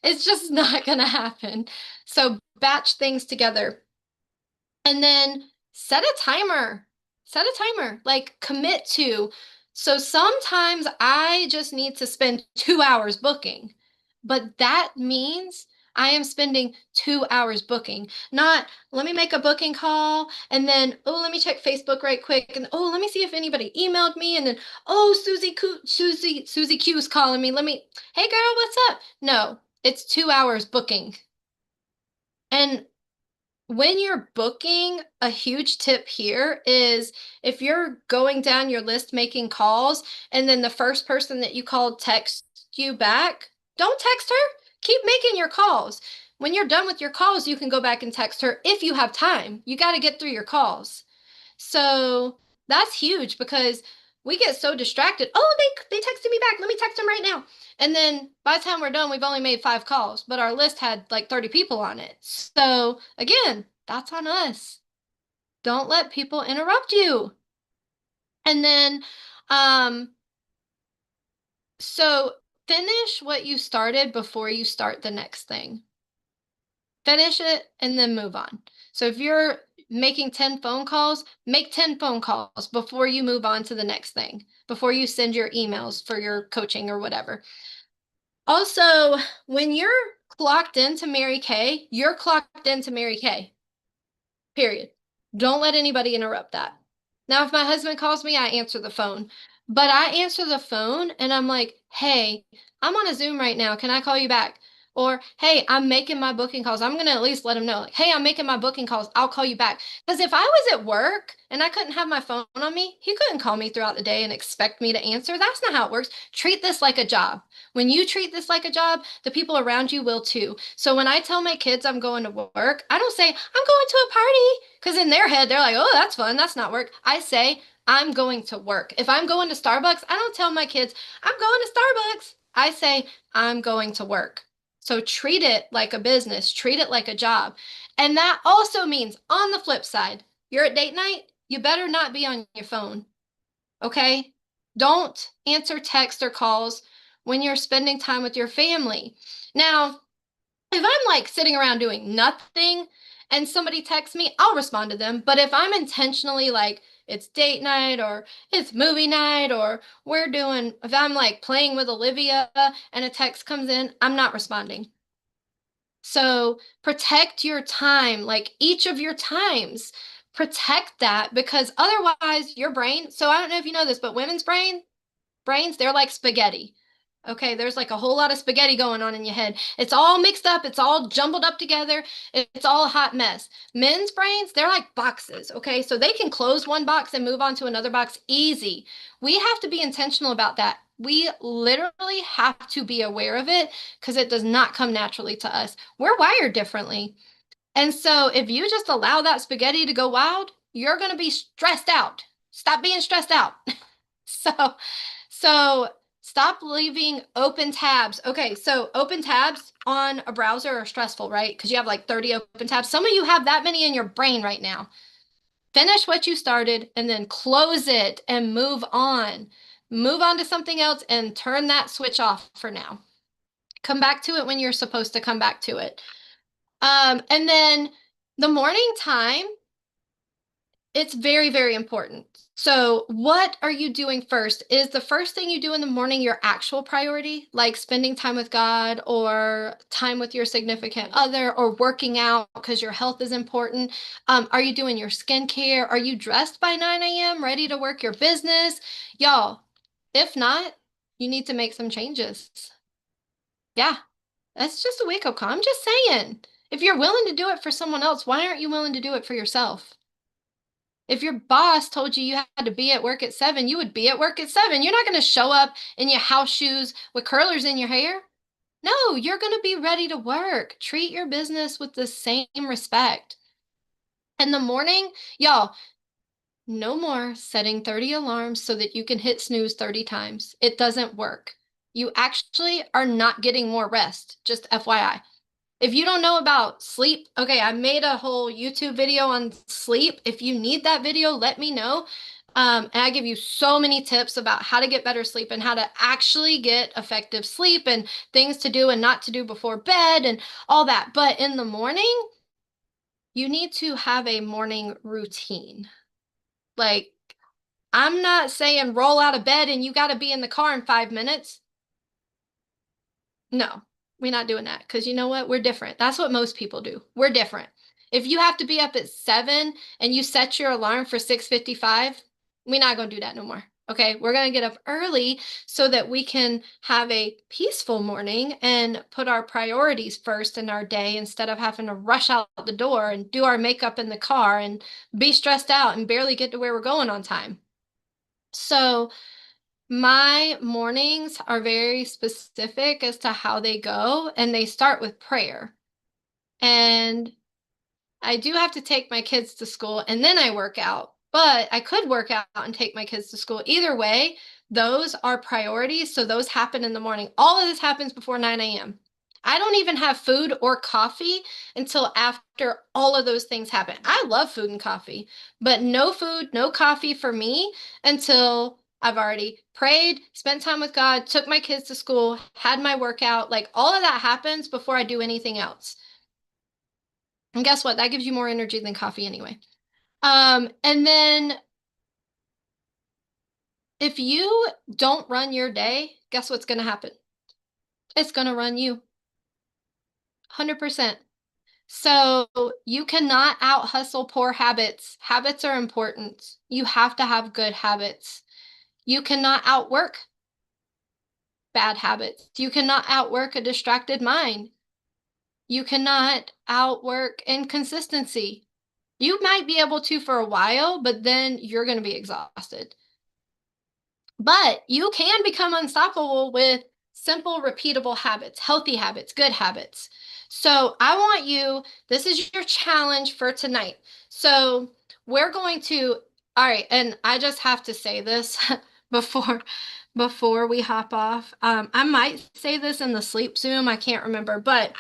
it's just not going to happen. So batch things together. And then set a timer. Set a timer. Like commit to. So sometimes I just need to spend 2 hours booking. But that means I am spending 2 hours booking, not let me make a booking call and then, oh, let me check Facebook right quick. And oh, let me see if anybody emailed me. And then, oh, Susie Q is calling me. Hey girl, what's up? No, it's 2 hours booking. And when you're booking, a huge tip here is if you're going down your list making calls and then the first person that you called texts you back, don't text her. Keep making your calls. When you're done with your calls, you can go back and text her if you have time. You got to get through your calls. So that's huge because we get so distracted. Oh, they texted me back. Let me text them right now. And then by the time we're done, we've only made 5 calls, but our list had like 30 people on it. So again, that's on us. Don't let people interrupt you. And then, um, so finish what you started before you start the next thing. Finish it and then move on. So if you're making 10 phone calls, make 10 phone calls before you move on to the next thing, before you send your emails for your coaching or whatever. Also, when you're clocked into Mary Kay, you're clocked into Mary Kay. Period. Don't let anybody interrupt that. Now, if my husband calls me, I answer the phone. But I answer the phone and I'm like, hey, I'm on a Zoom right now. Can I call you back? Or, hey, I'm making my booking calls. I'm going to at least let him know, like, hey, I'm making my booking calls. I'll call you back. Because if I was at work and I couldn't have my phone on me, he couldn't call me throughout the day and expect me to answer. That's not how it works. Treat this like a job. When you treat this like a job, the people around you will too. So when I tell my kids I'm going to work, I don't say, I'm going to a party. Because in their head, they're like, oh, that's fun. That's not work. I say, I'm going to work. If I'm going to Starbucks, I don't tell my kids, I'm going to Starbucks. I say, I'm going to work. So treat it like a business, treat it like a job. And that also means on the flip side, you're at date night, you better not be on your phone. Okay? Don't answer text or calls when you're spending time with your family. Now, if I'm like sitting around doing nothing and somebody texts me, I'll respond to them. But if I'm intentionally like, it's date night or it's movie night or if I'm like playing with Olivia and a text comes in, I'm not responding. So protect your time, like each of your times. Protect that because otherwise your brain, so I don't know if you know this, but women's brains, they're like spaghetti. Okay, there's like a whole lot of spaghetti going on in your head. It's all mixed up, it's all jumbled up together, it's all a hot mess. Men's brains, they're like boxes, okay? So they can close one box and move on to another box easy. We have to be intentional about that. We literally have to be aware of it because it does not come naturally to us. We're wired differently. And so if you just allow that spaghetti to go wild, you're going to be stressed out. Stop being stressed out. So, so stop leaving open tabs. Okay, so open tabs on a browser are stressful, right? Because you have like 30 open tabs. Some of you have that many in your brain right now. Finish what you started and then close it and move on. Move on to something else and turn that switch off for now. Come back to it when you're supposed to come back to it. And then the morning time, it's very, very important. So, what are you doing first? Is the first thing you do in the morning your actual priority, like spending time with God or time with your significant other or working out because your health is important? Are you doing your skincare? Are you dressed by 9 a.m., ready to work your business? Y'all, if not, you need to make some changes. Yeah, that's just a wake up call. I'm just saying. If you're willing to do it for someone else, why aren't you willing to do it for yourself? If your boss told you you had to be at work at 7, you would be at work at 7. You're not going to show up in your house shoes with curlers in your hair. No, you're going to be ready to work. Treat your business with the same respect. In the morning, y'all, no more setting 30 alarms so that you can hit snooze 30 times. It doesn't work. You actually are not getting more rest, just FYI. If you don't know about sleep, okay, I made a whole YouTube video on sleep. If you need that video, let me know. And I give you so many tips about how to get better sleep and how to actually get effective sleep and things to do and not to do before bed and all that. But in the morning, you need to have a morning routine. Like, I'm not saying roll out of bed and you got to be in the car in 5 minutes. No, We're not doing that because you know what? We're different. That's what most people do. We're different. If you have to be up at 7 and you set your alarm for 6:55, we're not going to do that no more. Okay, we're going to get up early so that we can have a peaceful morning and put our priorities first in our day instead of having to rush out the door and do our makeup in the car and be stressed out and barely get to where we're going on time. So, my mornings are very specific as to how they go, and they start with prayer. And I do have to take my kids to school and then I work out, but I could work out and take my kids to school. Either way, those are priorities. So those happen in the morning. All of this happens before 9 a.m. I don't even have food or coffee until after all of those things happen. I love food and coffee, but no food, no coffee for me until I've already prayed, spent time with God, took my kids to school, had my workout. Like all of that happens before I do anything else. And guess what? That gives you more energy than coffee anyway. And then if you don't run your day, guess what's going to happen? It's going to run you 100%. So you cannot out hustle poor habits. Habits are important. You have to have good habits. You cannot outwork bad habits. You cannot outwork a distracted mind. You cannot outwork inconsistency. You might be able to for a while, but then you're going to be exhausted. But you can become unstoppable with simple, repeatable habits, healthy habits, good habits. So I want you, this is your challenge for tonight. So we're going to, all right, and I just have to say this before before we hop off. I might say this in the sleep Zoom, I can't remember, but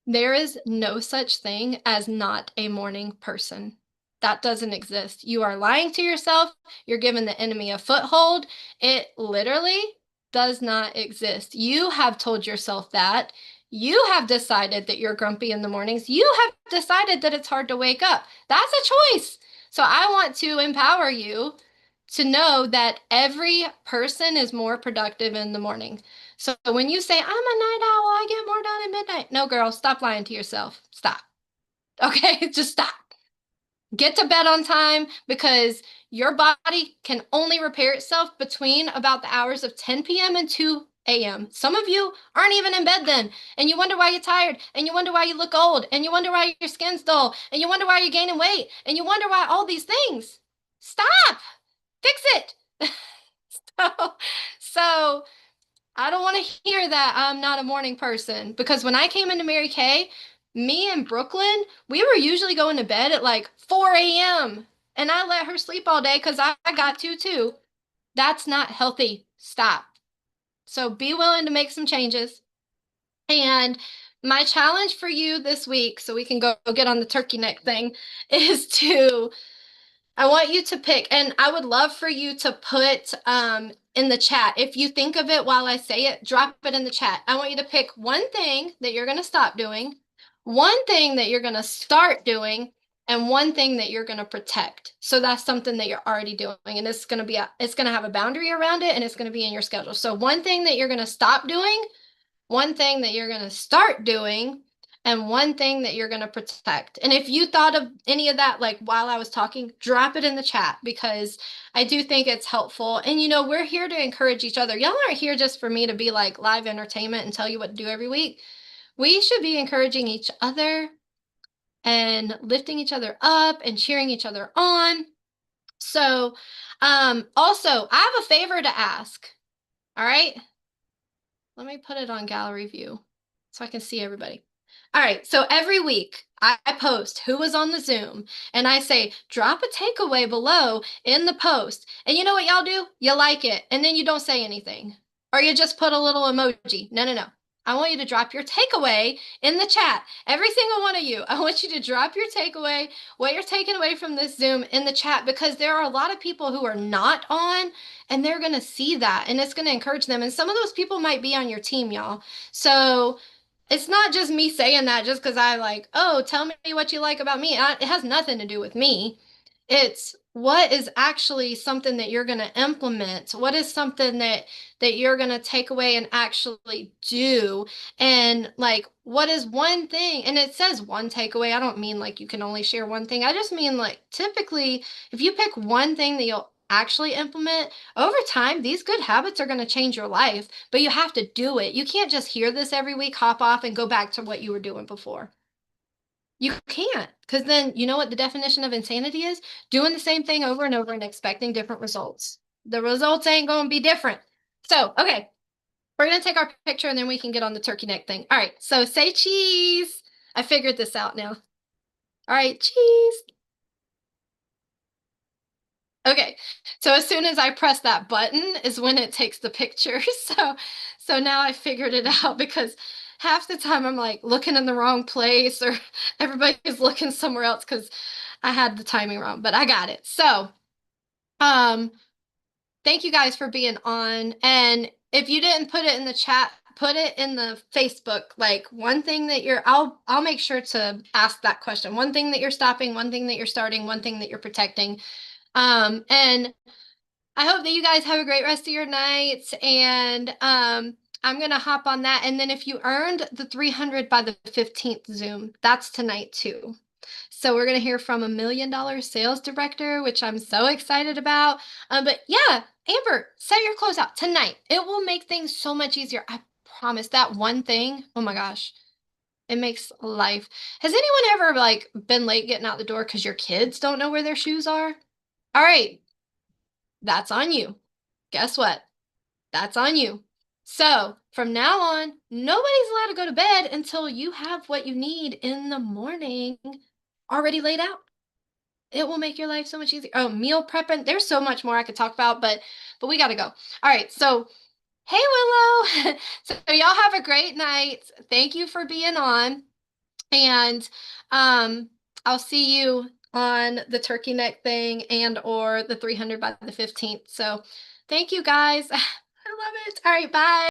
there is no such thing as not a morning person. That doesn't exist. You are lying to yourself. You're giving the enemy a foothold. It literally does not exist. You have told yourself that. You have decided that you're grumpy in the mornings. You have decided that it's hard to wake up. That's a choice. So I want to empower you to know that every person is more productive in the morning. So when you say, I'm a night owl, I get more done at midnight. No, girl, stop lying to yourself. Stop. Okay, just stop. Get to bed on time because your body can only repair itself between about the hours of 10 p.m. and 2 a.m. Some of you aren't even in bed then, and you wonder why you're tired, and you wonder why you look old, and you wonder why your skin's dull, and you wonder why you're gaining weight, and you wonder why all these things. Stop. Fix it. so, so I don't want to hear that I'm not a morning person because when I came into Mary Kay, me and Brooklyn, we were usually going to bed at like 4 a.m. and I let her sleep all day because I got to too. That's not healthy. Stop. So be willing to make some changes. And my challenge for you this week, so we can go get on the turkey neck thing, is to I want you to pick, and I would love for you to put in the chat. If you think of it while I say it, drop it in the chat. I want you to pick one thing that you're going to stop doing, one thing that you're going to start doing, and one thing that you're going to protect. So that's something that you're already doing, and it's going to be it's going to have a boundary around it, and it's going to be in your schedule. So one thing that you're going to stop doing, one thing that you're going to start doing, and one thing that you're going to protect. And if you thought of any of that, like while I was talking, drop it in the chat because I do think it's helpful. And you know, we're here to encourage each other. Y'all aren't here just for me to be like live entertainment and tell you what to do every week. We should be encouraging each other and lifting each other up and cheering each other on. So, also, I have a favor to ask. All right. Let me put it on gallery view so I can see everybody. All right, so every week I post who was on the Zoom and I say, drop a takeaway below in the post. And you know what y'all do? You like it and then you don't say anything or you just put a little emoji. No, no, no. I want you to drop your takeaway in the chat. Every single one of you, I want you to drop your takeaway, what you're taking away from this Zoom in the chat because there are a lot of people who are not on and they're going to see that and it's going to encourage them. And some of those people might be on your team, y'all. So it's not just me saying that just because I like, oh, tell me what you like about me. It has nothing to do with me. It's what is actually something that you're going to implement? What is something that you're going to take away and actually do? And like what is one thing? And it says one takeaway. I don't mean like you can only share one thing. I just mean like typically if you pick one thing that you'll actually implement over time, these good habits are going to change your life, but you have to do it. You can't just hear this every week, hop off and go back to what you were doing before. You can't, because then you know what the definition of insanity is? Doing the same thing over and over and expecting different results. The results ain't going to be different. So, okay, we're going to take our picture and then we can get on the turkey neck thing. All right, so say cheese. I figured this out now. All right, cheese. Okay, so as soon as I press that button is when it takes the picture. So now I figured it out because half the time I'm like looking in the wrong place or everybody's looking somewhere else because I had the timing wrong, but I got it. So, um, thank you guys for being on. And if you didn't put it in the chat, put it in the Facebook. Like one thing that I'll make sure to ask that question. One thing that you're stopping, one thing that you're starting, one thing that you're protecting. And I hope that you guys have a great rest of your night. And I'm gonna hop on that. And then if you earned the 300 by the 15th Zoom, that's tonight too. So we're gonna hear from $1 million sales director, which I'm so excited about. But yeah, Amber, set your close out tonight. It will make things so much easier. I promise. That one thing. Oh my gosh, it makes life. Has anyone ever like been late getting out the door because your kids don't know where their shoes are? All right, that's on you. Guess what? That's on you. So from now on, nobody's allowed to go to bed until you have what you need in the morning already laid out. It will make your life so much easier. Oh, meal prepping. There's so much more I could talk about, but we got to go. All right. So, hey Willow. So y'all have a great night. Thank you for being on. And I'll see you on the turkey neck thing and or the 300 by the 15th. So, thank you guys. I love it. All right, bye.